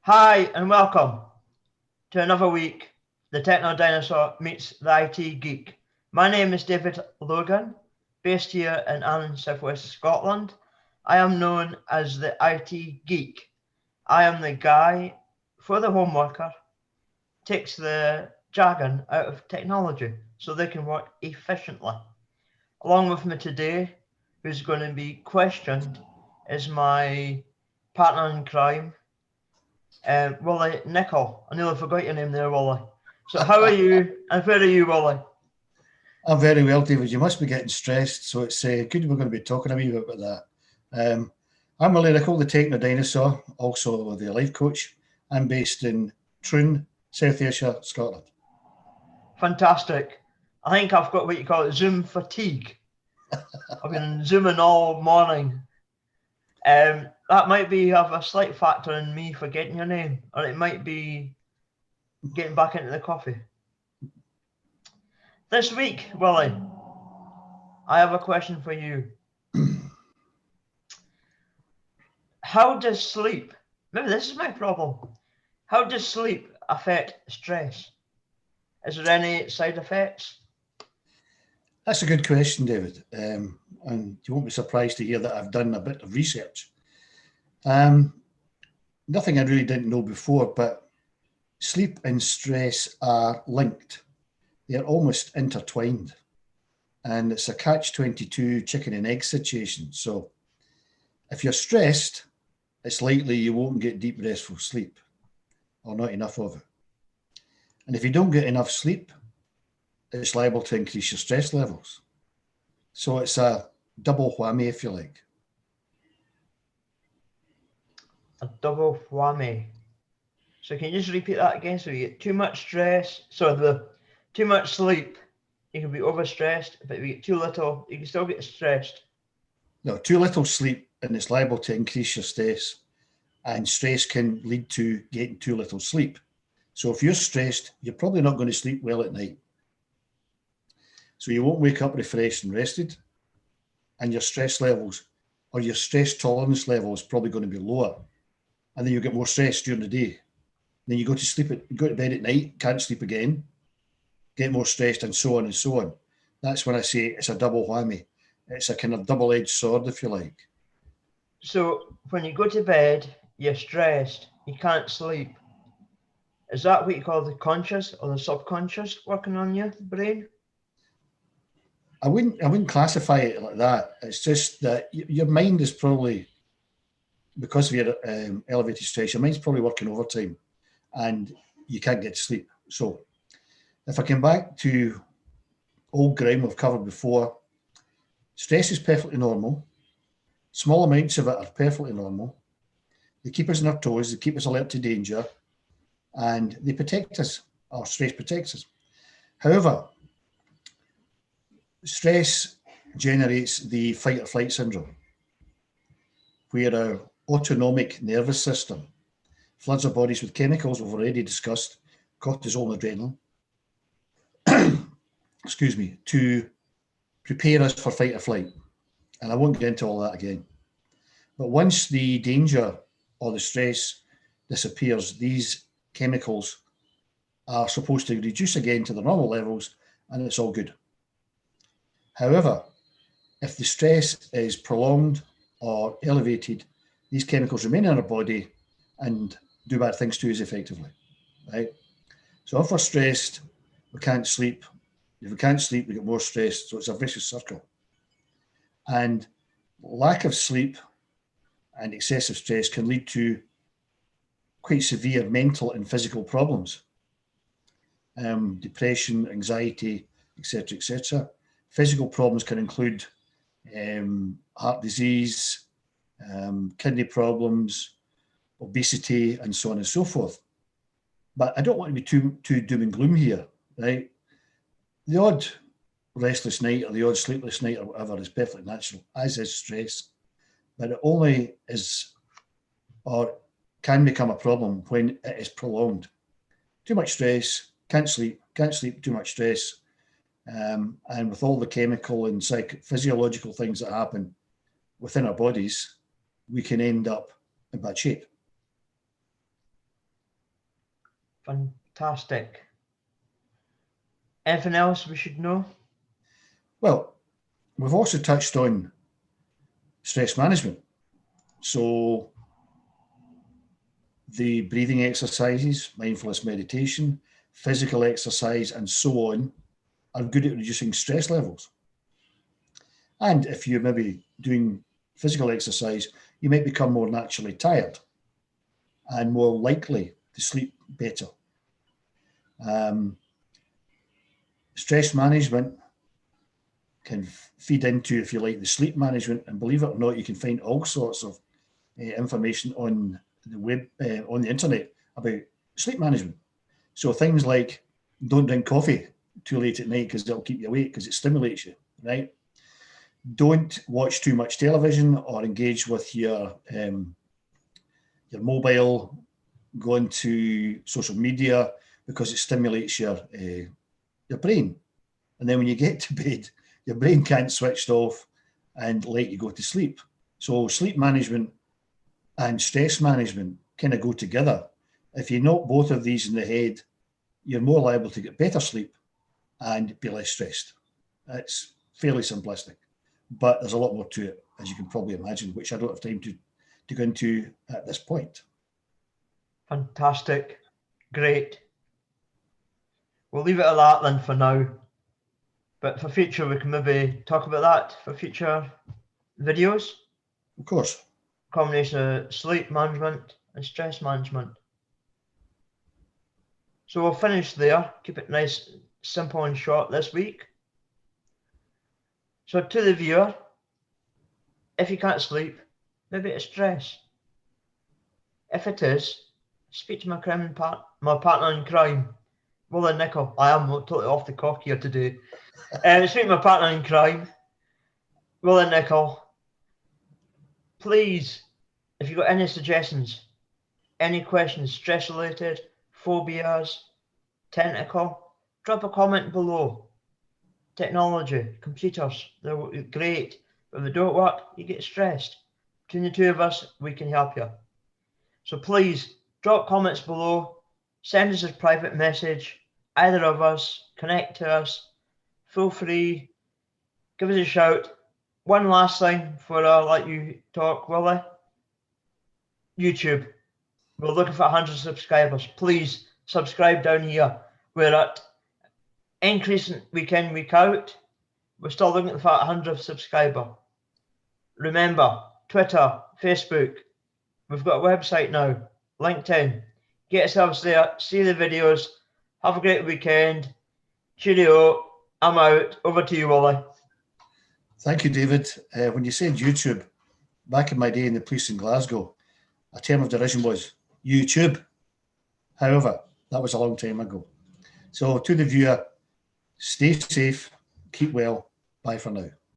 Hi and welcome to another week. The Techno Dinosaur meets the IT Geek. My name is David Logan, based here in Annan, southwest Scotland. I am known as the IT Geek. I am the guy for the home worker, takes the jargon out of technology so they can work efficiently. Along with me today, who's going to be questioned, is my partner in crime, Wally Nicol. I nearly forgot your name there, Wally. So how are you and where are you, Wally? I'm very well, David. You must be getting stressed, so it's good we're going to be talking a wee bit about that. I'm Willie Nicol, the Techno Dinosaur, also the life coach. I'm based in Troon, South Ayrshire, Scotland. Fantastic. I think I've got what you call it, Zoom fatigue. I've been Zooming all morning. That might be have a slight factor in me forgetting your name, or it might be getting back into the coffee. This week, Willie, I have a question for you. How does sleep, maybe this is my problem, how does sleep affect stress? Is there any side effects? That's a good question, David. And you won't be surprised to hear that I've done a bit of research. Nothing I really didn't know before, but sleep and stress are linked. They're almost intertwined. And it's a catch-22 chicken and egg situation. So if you're stressed, it's likely you won't get deep restful sleep or not enough of it. And if you don't get enough sleep, it's liable to increase your stress levels. So it's a double whammy, if you like. A double whammy. So can you just repeat that again? So you get too much stress, too much sleep, you can be overstressed, but if you get too little, you can still get stressed. No, too little sleep and it's liable to increase your stress. And stress can lead to getting too little sleep. So if you're stressed, you're probably not going to sleep well at night. So you won't wake up refreshed and rested, and your stress levels or your stress tolerance level is probably going to be lower. And then you get more stress during the day. Then you go to bed at night, can't sleep again, get more stressed, and so on and so on. That's when I say it's a double whammy. It's a kind of double-edged sword, if you like. So when you go to bed, you're stressed, you can't sleep. Is that what you call the conscious or the subconscious working on your brain? I wouldn't classify it like that. It's just that your mind is probably, because of your elevated stress, your mind's probably working overtime and you can't get to sleep. So if I come back to old ground we've covered before, stress is perfectly normal. Small amounts of it are perfectly normal. They keep us on our toes, they keep us alert to danger, and they protect us. Our stress protects us. However, stress generates the fight or flight syndrome, where our autonomic nervous system floods our bodies with chemicals we've already discussed, cortisol and adrenaline, excuse me, to prepare us for fight or flight. And I won't get into all that again. But once the danger or the stress disappears, these chemicals are supposed to reduce again to the normal levels, and it's all good. However, if the stress is prolonged or elevated, these chemicals remain in our body and do bad things to us effectively, right? So if we're stressed, we can't sleep. If we can't sleep, we get more stressed. So it's a vicious circle. And lack of sleep and excessive stress can lead to quite severe mental and physical problems. Depression, anxiety, etc., etc. Physical problems can include heart disease, kidney problems, obesity, and so on and so forth. But I don't want to be too doom and gloom here, right? The odd restless night or the odd sleepless night or whatever is perfectly natural, as is stress. But it only is or can become a problem when it is prolonged. Too much stress, can't sleep, too much stress. And with all the chemical and physiological things that happen within our bodies, we can end up in bad shape. Fantastic. Anything else we should know? Well, we've also touched on stress management. So the breathing exercises, mindfulness meditation, physical exercise, and so on are good at reducing stress levels. And if you're maybe doing physical exercise, you might become more naturally tired and more likely to sleep better. Stress management can feed into, if you like, the sleep management. And believe it or not, you can find all sorts of information on the web, on the internet about sleep management. So things like don't drink coffee too late at night because it'll keep you awake because it stimulates you, right? Don't watch too much television or engage with your mobile, going to social media because it stimulates your brain. And then when you get to bed, your brain can't switch off and let you go to sleep. So sleep management and stress management kind of go together. If you knock both of these in the head, you're more liable to get better sleep and be less stressed. It's fairly simplistic, but there's a lot more to it, as you can probably imagine, which I don't have time to go into at this point. Fantastic. Great. We'll leave it at that then for now. But for future, we can maybe talk about that for future videos. Of course. Combination of sleep management and stress management. So we'll finish there. Keep it nice, simple and short this week. So to the viewer, if you can't sleep, maybe it's stress. If it is, speak to my partner in crime, Willie Nicol. I am totally off the cock here today. Speak to my partner in crime, Willie Nicol. Please, if you've got any suggestions, any questions, stress related, phobias, tentacle, drop a comment below. Technology, computers, they're great, but if they don't work, you get stressed. Between the two of us, we can help you. So please drop comments below, send us a private message, either of us, connect to us, feel free, give us a shout. One last thing before I let you talk, Willie. YouTube, we're looking for 100 subscribers. Please subscribe down here. We're at increasing week in, week out. We're still looking for 100 subscribers. Remember, Twitter, Facebook, we've got a website now, LinkedIn. Get yourselves there, see the videos, have a great weekend. Cheerio, I'm out. Over to you, Willie. Thank you, David. When you said YouTube, back in my day in the police in Glasgow, a term of derision was YouTube. However, that was a long time ago. So to the viewer, stay safe, keep well. Bye for now.